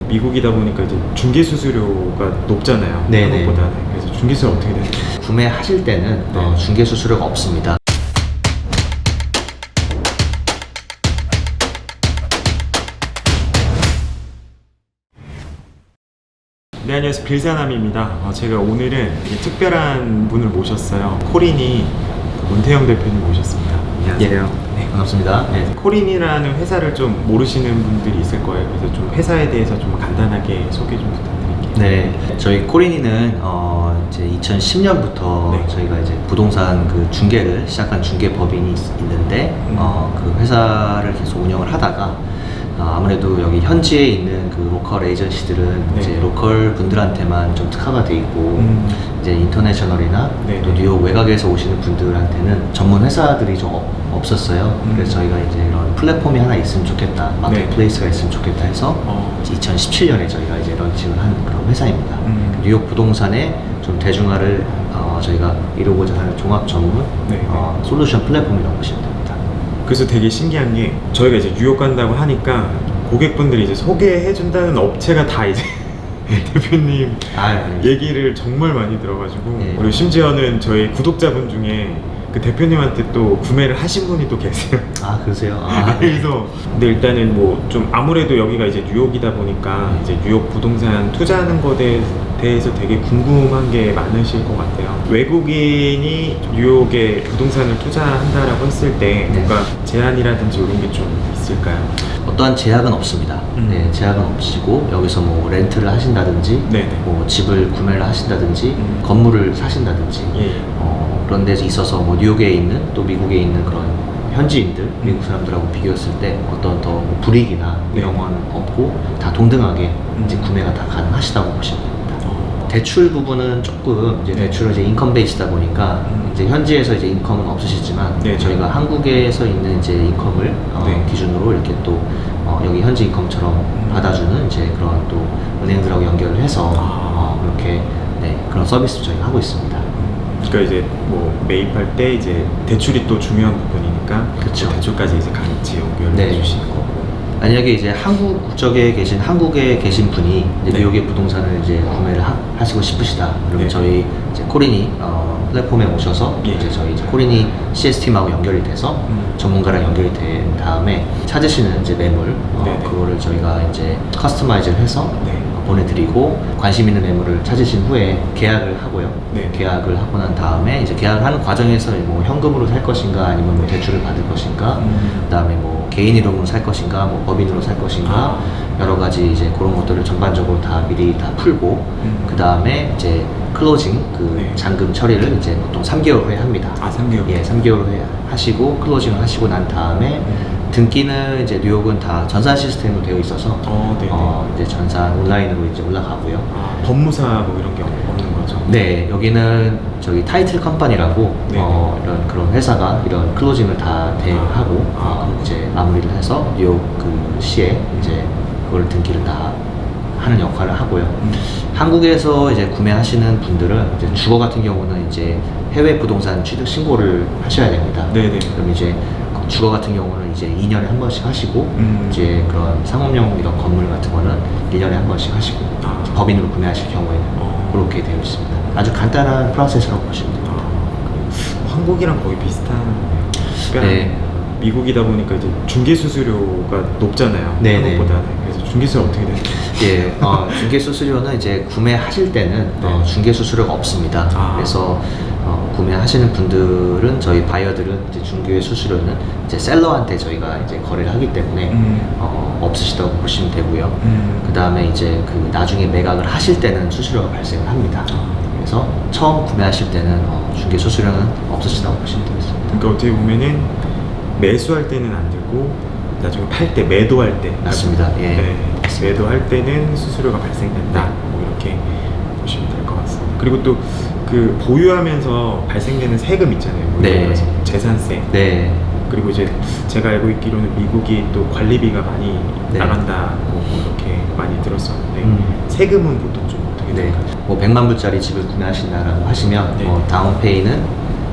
미국이다 보니까 이제 중개 수수료가 높잖아요. 네네. 한국보다는. 그래서 중개 수수료 어떻게 되나요? 구매하실 때는 네. 중개 수수료가 없습니다. 네, 안녕하세요. 빌사남입니다. 제가 오늘은 되게 특별한 분을 모셨어요. 코린이 문태영 대표님 모셨습니다. 안녕하세요. 네, 반갑습니다. 네. 코린이라는 회사를 좀 모르시는 분들이 있을 거예요. 그래서 좀 회사에 대해서 좀 간단하게 소개 좀 부탁드릴게요. 네, 저희 코린이는 이제 2010년부터 네. 저희가 이제 부동산 그 중개를 시작한 중개법인이 있는데 그 회사를 계속 운영을 하다가 아무래도 여기 현지에 있는 그 로컬 에이전시들은 네. 이제 로컬 분들한테만 좀 특화가 돼 있고 이제 인터내셔널이나 네. 또 뉴욕 외곽에서 오시는 분들한테는 전문 회사들이 좀 없었어요. 그래서 저희가 이제 이런 플랫폼이 하나 있으면 좋겠다, 마켓플레이스가 있으면 좋겠다 해서 2017년에 저희가 이제 런칭을 한 그런 회사입니다. 뉴욕 부동산의 좀 대중화를 저희가 이루고자 하는 종합 전문 솔루션 플랫폼이라고 보시면 됩니다. 그래서 되게 신기한 게 저희가 이제 뉴욕 간다고 하니까 고객분들이 이제 소개해준다는 업체가 다 이제 대표님 얘기를 정말 많이 들어가지고 네. 그리고 심지어는 저희 구독자분 중에 그 대표님한테 또 구매를 하신 분이 또 계세요. 아, 그러세요? 아, 그래서 근데 일단은 뭐 좀 아무래도 여기가 이제 뉴욕이다 보니까 이제 뉴욕 부동산 투자하는 것에 대해서 되게 궁금한 게 많으실 것 같아요. 외국인이 뉴욕에 부동산을 투자한다라고 했을 때 뭔가 제한이라든지 이런 게 좀 있을까요? 어떠한 제약은 없습니다. 네, 제약은 없으시고 여기서 뭐 렌트를 하신다든지 네네. 뭐 집을 구매를 하신다든지 건물을 사신다든지 예. 그런 데 있어서 뭐 뉴욕에 있는 또 미국에 있는 그런 현지인들, 미국 사람들하고 비교했을 때 어떤 더 불이익이나 이런 네. 건 없고 다 동등하게 이제 구매가 다 가능하시다고 보시면 됩니다. 대출 부분은 조금 이제 대출은 이제 인컴 베이스다 보니까 이제 현지에서 이제 인컴은 없으시지만 네. 저희가 한국에서 있는 이제 인컴을 네. 기준으로 이렇게 또 여기 현지 인컴처럼 받아주는 이제 그런 또 은행들하고 연결을 해서 그렇게 그런 서비스를 저희가 하고 있습니다. 그러니까 이제 뭐 매입할 때 이제 대출이 또 중요한 부분이니까 그쵸. 그 대출까지 이제 같이 연결해 네. 주시는 거고. 만약에 이제 한국에 계신 분이 이제 네. 뉴욕의 부동산을 이제 구매를 하시고 싶으시다. 그러면 네. 저희 이제 코린이 플랫폼에 오셔서 예. 이제 저희 코린이 CS 팀하고 연결이 돼서 전문가랑 연결이 된 다음에 찾으시는 이제 매물 네네. 그거를 저희가 이제 커스터마이즈를 해서 네. 보내드리고 관심 있는 매물을 찾으신 후에 계약을 하고요. 네. 계약을 하고 난 다음에 이제 계약을 하는 과정에서 뭐 현금으로 살 것인가 아니면 뭐 대출을 받을 것인가 그다음에 뭐 개인 이름으로 살 것인가 뭐 법인으로 살 것인가 여러 가지 이제 그런 것들을 전반적으로 다 미리 다 풀고 그다음에 이제 클로징 네. 잔금 처리를 이제 보통 3개월 후에 합니다. 3개월? 예, 3개월 후에 하시고 클로징을 하시고 난 다음에 등기는 이제 뉴욕은 다 전산 시스템으로 되어 있어서 네네. 이제 전산 온라인으로 이제 올라가고요. 법무사 뭐 이런 게 없는 거죠? 네, 여기는 저기 타이틀 컴퍼니라고 네. 이런 그런 회사가 이런 클로징을 다 대행하고 이제 마무리를 해서 뉴욕 그 시에 이제 그걸 등기를 다 하는 역할을 하고요. 한국에서 이제 구매하시는 분들은 이제 주거 같은 경우는 이제 해외 부동산 취득 신고를 하셔야 됩니다. 네네. 그럼 이제 주거 같은 경우는 이제 2년에 한 번씩 하시고 이제 그런 상업용 이런 건물 같은 거는 1년에 한 번씩 하시고 법인으로 구매하실 경우에는 그렇게 되어 있습니다. 아주 간단한 프로세스라고 보시면 됩니다. 한국이랑 거의 비슷한. 네. 미국이다 보니까 이제 중개 수수료가 높잖아요. 네네. 한국보다는. 그래서 중개 수수료 어떻게 되나요? 예, 중개 수수료는 이제 구매하실 때는 네. 중개 수수료가 없습니다. 그래서 구매하시는 분들은 저희 바이어들은 이제 중개 수수료는 이제 셀러한테 저희가 이제 거래를 하기 때문에 없으시다고 보시면 되고요. 그 다음에 이제 그 나중에 매각을 하실 때는 수수료가 발생을 합니다. 그래서 처음 구매하실 때는 중개 수수료는 없으시다고 보시면 되겠습니다. 그러니까 어떻게 보면은 매수할 때는 안 들고 나중에 팔 때 매도할 때 맞습니다. 예. 네, 매도할 때는 수수료가 발생된다. 뭐 이렇게 보시면 될 것 같습니다. 그리고 또 그 보유하면서 발생되는 세금 있잖아요. 뭐 네. 예를 들어서 재산세. 네. 그리고 이제 제가 알고 있기로는 미국이 또 관리비가 많이 네. 나간다고 이렇게 많이 들었었는데 세금은 보통 좀 어떻게 네. 될까요? 뭐 100만 불짜리 집을 구매하신다라고 하시면 네. 다운페이는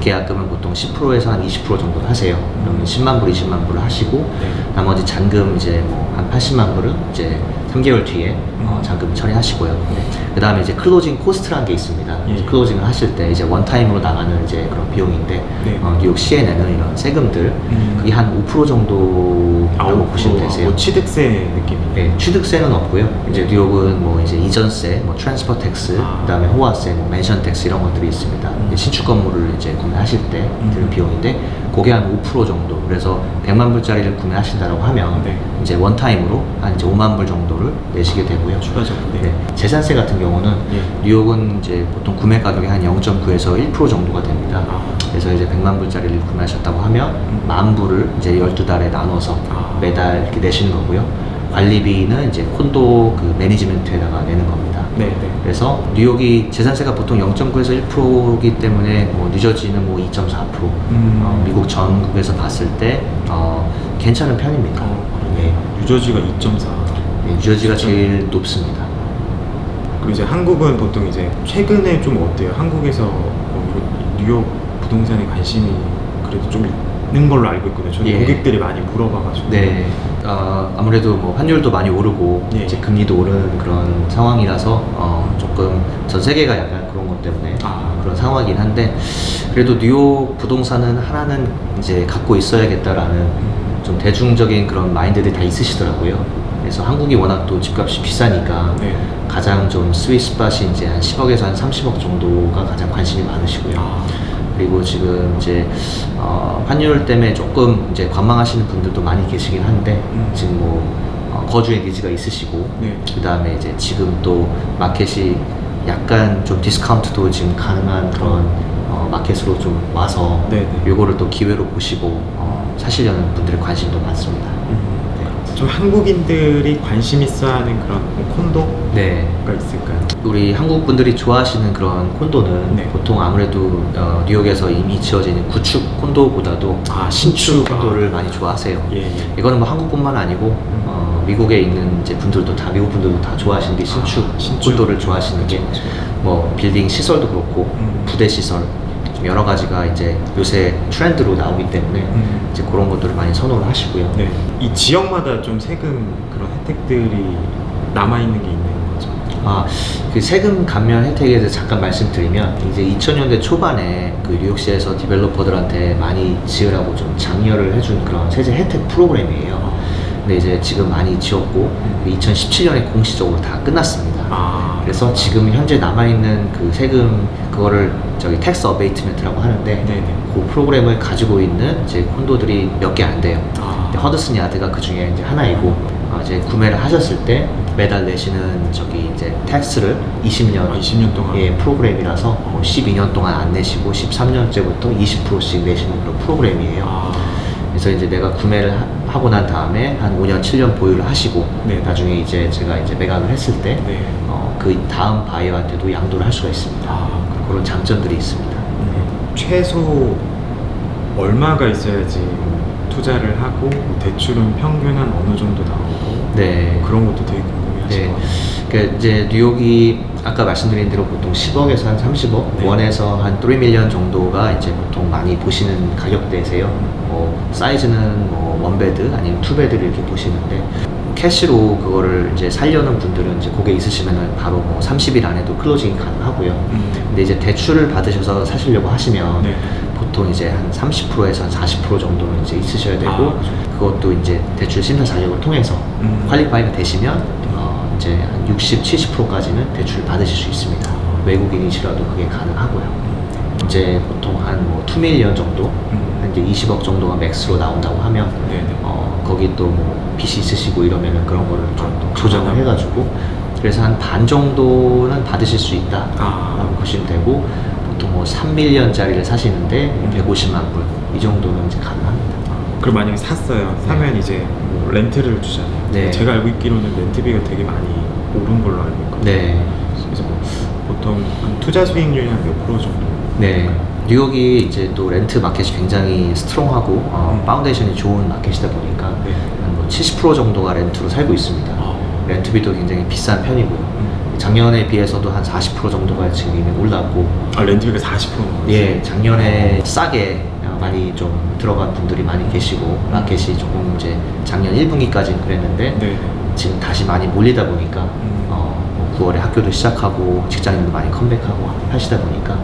계약금은 보통 10%에서 한 20% 정도 하세요. 그러면 10만 불, 20만 불을 하시고 네. 나머지 잔금 이제 뭐 한 80만 불은 이제 3개월 뒤에 잔금 처리하시고요. 네. 그 다음에 이제 클로징 코스트라는 게 있습니다. 예. 클로징을 하실 때 이제 원타임으로 나가는 이제 그런 비용인데 네. 뉴욕 시에 내는 이런 세금들 그게 한 5% 정도라고 보시면 되세요. 뭐 취득세 느낌이. 네, 취득세는 없고요. 이제 뉴욕은 뭐 이제 이전세, 뭐 트랜스퍼 텍스, 그다음에 호화세, 뭐 맨션 텍스 이런 것들이 있습니다. 신축 건물을 이제 구매하실 때 드는 비용인데 그게 한 5% 정도. 그래서 100만 불짜리를 구매하신다라고 하면 네. 이제 원타임으로 한 이제 5만 불 정도를 내시게 되고요. 추가적으로. 네. 네, 재산세 같은 경우는 예. 뉴욕은 이제 보통 구매 가격이 한 0.9에서 1% 정도가 됩니다. 그래서 이제 100만 불짜리를 구매하셨다고 하면 만 불을 이제 12달에 나눠서 매달 이렇게 내시는 거고요. 관리비는 이제 콘도 그 매니지먼트에다가 내는 겁니다. 네, 네. 그래서 뉴욕이 재산세가 보통 0.9에서 1%이기 때문에 뭐 뉴저지는 뭐 2.4%, 미국 전국에서 봤을 때 괜찮은 편입니다. 네. 뉴저지가 2.4. 네, 뉴저지가 제일 높습니다. 그리고 이제 한국은 보통 이제 최근에 좀 어때요? 한국에서 뉴욕 부동산에 관심이 그래도 좀 있는 걸로 알고 있거든요. 저는 예. 고객들이 많이 물어봐가지고. 네, 아무래도 뭐 환율도 많이 오르고 예. 이제 금리도 오르는 그런 상황이라서 조금 전 세계가 약간 그런 것 때문에 그런 상황이긴 한데 그래도 뉴욕 부동산은 하나는 이제 갖고 있어야겠다라는 좀 대중적인 그런 마인드들이 다 있으시더라고요. 그래서 한국이 워낙 또 집값이 비싸니까 네. 가장 좀 스윗 스팟이 이제 한 10억에서 한 30억 정도가 가장 관심이 많으시고요. 그리고 지금 이제 환율 때문에 조금 이제 관망하시는 분들도 많이 계시긴 한데 지금 뭐 거주의 니즈가 있으시고 네. 그 다음에 이제 지금 또 마켓이 약간 좀 디스카운트도 지금 가능한 그런 마켓으로 좀 와서 네, 네. 요거를 또 기회로 보시고 사시려는 분들의 관심도 많습니다. 좀 한국인들이 관심 있어하는 그런 뭐 콘도가 네. 있을까요? 우리 한국 분들이 좋아하시는 그런 콘도는 네. 보통 아무래도 뉴욕에서 이미 지어진 구축 콘도보다도 신축 콘도를 많이 좋아하세요. 예, 예. 이거는 뭐 한국뿐만 아니고 미국에 있는 이제 분들도 다 미국 분들도 다 좋아하시는 게 신축 콘도를 좋아하시는 게 뭐 빌딩 시설도 그렇고 부대 시설 좀 여러 가지가 이제 요새 트렌드로 나오기 때문에 이제 그런 것들을 많이 선호를 하시고요. 네. 이 지역마다 좀 세금 그런 혜택들이 남아있는 게 있는 거죠. 그 세금 감면 혜택에 대해서 잠깐 말씀드리면 이제 2000년대 초반에 그 뉴욕시에서 디벨로퍼들한테 많이 지으라고 좀 장려를 해준 그런 세제 혜택 프로그램이에요. 근데 이제 지금 많이 지었고 2017년에 공식적으로 다 끝났습니다. 그래서 지금 현재 남아있는 그 세금 그거를 저기 텍스 어베이트먼트라고 하는데 네네. 그 프로그램을 가지고 있는 이제 콘도들이 몇 개 안 돼요. 근데 허드슨 야드가 그 중에 이제 하나이고 이제 구매를 하셨을 때 매달 내시는 저기 이제 텍스를 20년 20년 동안. 예, 프로그램이라서 12년 동안 안 내시고 13년째부터 20%씩 내시는 그런 프로그램이에요. 그래서 이제 내가 구매를 하고 난 다음에 한 5년, 7년 보유를 하시고 네. 나중에 이제 제가 이제 매각을 했을 때 네. 그 다음 바이어한테도 양도를 할 수가 있습니다. 그런 장점들이 있습니다. 최소 얼마가 있어야지 뭐 투자를 하고 뭐 대출은 평균 한 어느 정도 나오고 네. 그런 것도 되게 궁금해하실 것 같아요. 그러니까 이제 뉴욕이 아까 말씀드린 대로 보통 10억에서 한 30억, 네. 원에서 한 3밀리언 정도가 이제 보통 많이 보시는 가격대세요. 뭐 사이즈는 뭐 원베드 아니면 투베드를 이렇게 보시는데 캐시로 그거를 이제 살려는 분들은 이제 고객 있으시면은 바로 뭐 30일 안에도 클로징이 가능하고요. 근데 이제 대출을 받으셔서 사시려고 하시면 네. 보통 이제 한 30%에서 한 40% 정도는 이제 있으셔야 되고 그렇죠. 그것도 이제 대출 심사 자격을 통해서 퀄리파이가 되시면 이제 한 60, 70%까지는 대출을 받으실 수 있습니다. 외국인이시라도 그게 가능하고요. 이제 보통 한 뭐 2밀리언 정도, 한 이제 20억 정도가 맥스로 나온다고 하면 네네. 거기 또 뭐 빚이 있으시고 이러면은 그런 거를 좀 조정을 해가지고 그래서 한 반 정도는 받으실 수 있다라고 보시면 되고 보통 뭐 3밀리언짜리를 사시는데 150만 불 이 정도는 이제 가능합니다. 그럼 만약에 샀어요. 사면 이제 뭐 렌트를 주잖아요. 네. 제가 알고 있기로는 렌트비가 되게 많이 오른 걸로 알고 있거든요. 네. 그래서 뭐 보통 한 투자 수익률이 한 몇 프로 정도? 네. 뉴욕이 이제 또 렌트 마켓이 굉장히 스트롱하고 파운데이션이 좋은 마켓이다 보니까 네. 한 뭐 70% 정도가 렌트로 살고 있습니다. 렌트비도 굉장히 비싼 편이고요. 작년에 비해서도 한 40% 정도가 지금 이미 올랐고 렌트비가 40%? 예, 작년에 싸게 많이 좀 들어간 분들이 많이 계시고 마켓이 조금 이제 작년 1분기까지는 그랬는데 네. 지금 다시 많이 몰리다 보니까 9월에 학교도 시작하고 직장인도 많이 컴백하고 하시다 보니까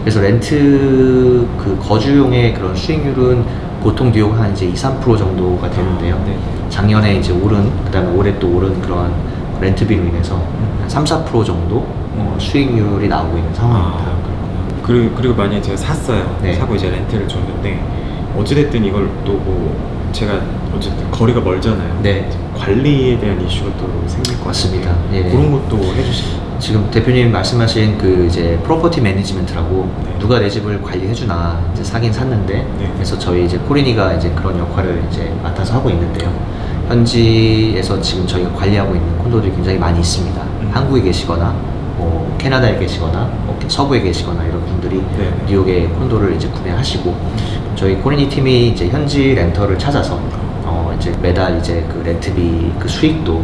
그래서 렌트 그 거주용의 그런 수익률은 보통 뉴욕 한 이제 2-3% 정도가 되는데요. 네. 작년에 이제 오른 그다음에 올해 또 오른 그런 렌트비로 인해서 한 3-4% 정도 수익률이 나오고 있는 상황입니다. 그리고 만약에 제가 샀어요. 네. 사고 이제 렌트를 줬는데 어찌됐든 이걸 또 뭐 제가 어쨌든 거리가 멀잖아요. 네. 관리에 대한 이슈가 또 생길 것 맞습니다. 같은데 예. 그런 것도 해주시나요? 지금 대표님 말씀하신 그 이제 프로퍼티 매니지먼트라고 네. 누가 내 집을 관리해주나 이제 사긴 샀는데 네. 그래서 저희 이제 코리니가 이제 그런 역할을 이제 맡아서 하고 있는데요. 현지에서 지금 저희가 관리하고 있는 콘도들이 굉장히 많이 있습니다. 한국에 계시거나 뭐 캐나다에 계시거나 뭐 서부에 계시거나 이런 분들이 네. 뉴욕에 콘도를 이제 구매하시고 저희 코리니 팀이 이제 현지 렌터를 찾아서 이제 매달 이제 그 렌트비 그 수익도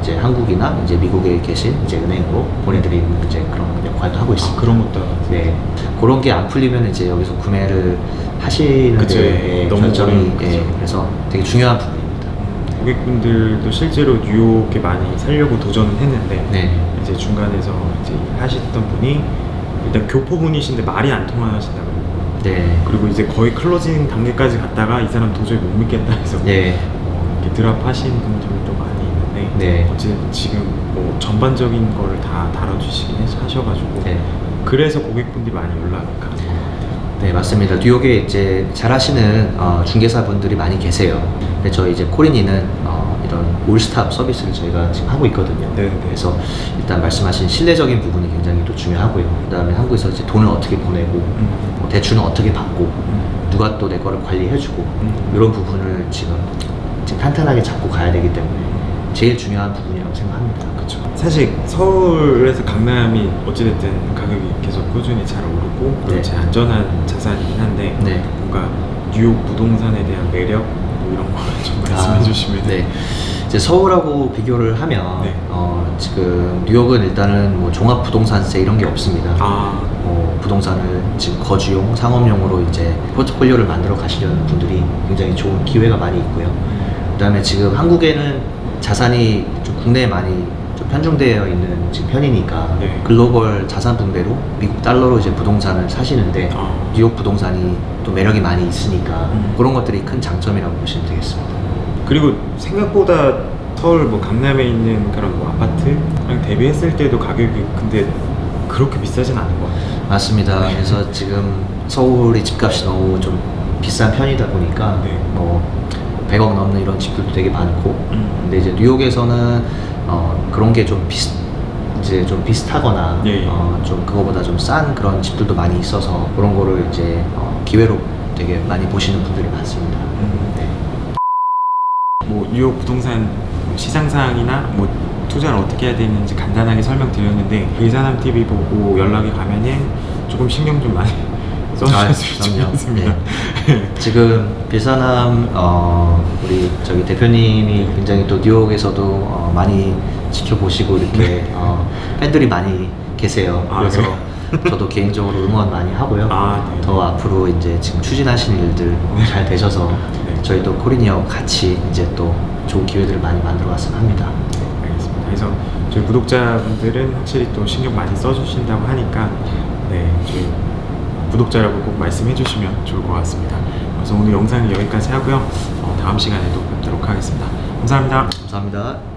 이제 한국이나 이제 미국에 계신 이제 은행으로 보내드리는 이제 그런 역할도 하고 있습니다. 그런 것도 네, 그런 게 안 풀리면 이제 여기서 구매를 하시는 그쵸. 데 너무 결정이 어려운 거죠. 그래서 되게 중요한 부분입니다. 고객분들도 실제로 뉴욕에 많이 살려고 도전을 했는데 네, 이제 중간에서 이제 하시던 분이 일단 교포분이신데 말이 안 통하신다고 네, 그리고 이제 거의 클로징 단계까지 갔다가 이 사람 도저히 못 믿겠다 해서 네, 이렇게 드랍하신 분들도 많이 있는데 네. 어쨌든 지금 뭐 전반적인 거를 다 다뤄주시긴 하셔가지고 네. 그래서 고객분들이 많이 연락을 가는 것 같아요. 네, 맞습니다. 뉴욕에 이제 잘 하시는 중개사분들이 많이 계세요. 근데 저희 이제 코리니는 이런 올스탑 서비스를 저희가 지금 하고 있거든요. 네, 네. 그래서 일단 말씀하신 신뢰적인 부분이 굉장히 또 중요하고요. 그다음에 한국에서 이제 돈을 어떻게 보내고 뭐 대출은 어떻게 받고 누가 또 내 거를 관리해주고 이런 부분을 지금 탄탄하게 잡고 가야 되기 때문에 제일 중요한 부분이라고 생각합니다. 그렇죠. 사실 서울에서 강남이 어찌됐든 가격이 계속 꾸준히 잘 오르고 네. 제일 안전한 자산이긴 한데 네. 뭔가 뉴욕 부동산에 대한 매력 뭐 이런 거 좀 말씀해 주시면 네. 이제 서울하고 비교를 하면 네. 지금 뉴욕은 일단은 뭐 종합 부동산세 이런 게 없습니다. 부동산을 지금 거주용, 상업용으로 이제 포트폴리오를 만들어 가시려는 분들이 굉장히 좋은 기회가 많이 있고요. 그다음에 지금 한국에는 자산이 좀 국내에 많이 좀 편중되어 있는 지금 편이니까 네. 글로벌 자산 분배로 미국 달러로 이제 부동산을 사시는데 뉴욕 부동산이 또 매력이 많이 있으니까 그런 것들이 큰 장점이라고 보시면 되겠습니다. 그리고 생각보다 서울 뭐 강남에 있는 그런 뭐 아파트랑 대비했을 때도 가격이 근데 그렇게 비싸진 않은 것 같아요. 맞습니다. 그래서 지금 서울이 집값이 너무 좀 비싼 편이다 보니까 네. 뭐 100억 넘는 이런 집들도 되게 많고 근데 이제 뉴욕에서는 그런 게 좀 이제 좀 비슷하거나 예, 예. 좀 그거보다 좀 싼 그런 집들도 많이 있어서 그런 거를 이제 기회로 되게 많이 보시는 분들이 많습니다. 네. 뭐 뉴욕 부동산 시장상이나 뭐 투자를 어떻게 해야 되는지 간단하게 설명드렸는데 빌사남 TV 보고 연락이 가면은 조금 신경 좀 많이 써주셨으면 좋겠습니다. 네. 지금 빌사남 우리 저기 대표님이 굉장히 또 뉴욕에서도 많이 지켜보시고 이렇게 팬들이 많이 계세요. 그래서 저도 개인적으로 응원 많이 하고요. 네. 더 앞으로 이제 지금 추진하시는 일들 잘 되셔서 네. 저희 또 코리니와 같이 이제 또 좋은 기회들을 많이 만들어 갔으면 합니다. 네, 알겠습니다. 그래서 저희 구독자분들은 확실히 또 신경 많이 써주신다고 하니까 네, 저희 구독자라고 꼭 말씀해 주시면 좋을 것 같습니다. 그래서 오늘 영상은 여기까지 하고요. 다음 시간에 또 뵙도록 하겠습니다. 감사합니다. 감사합니다.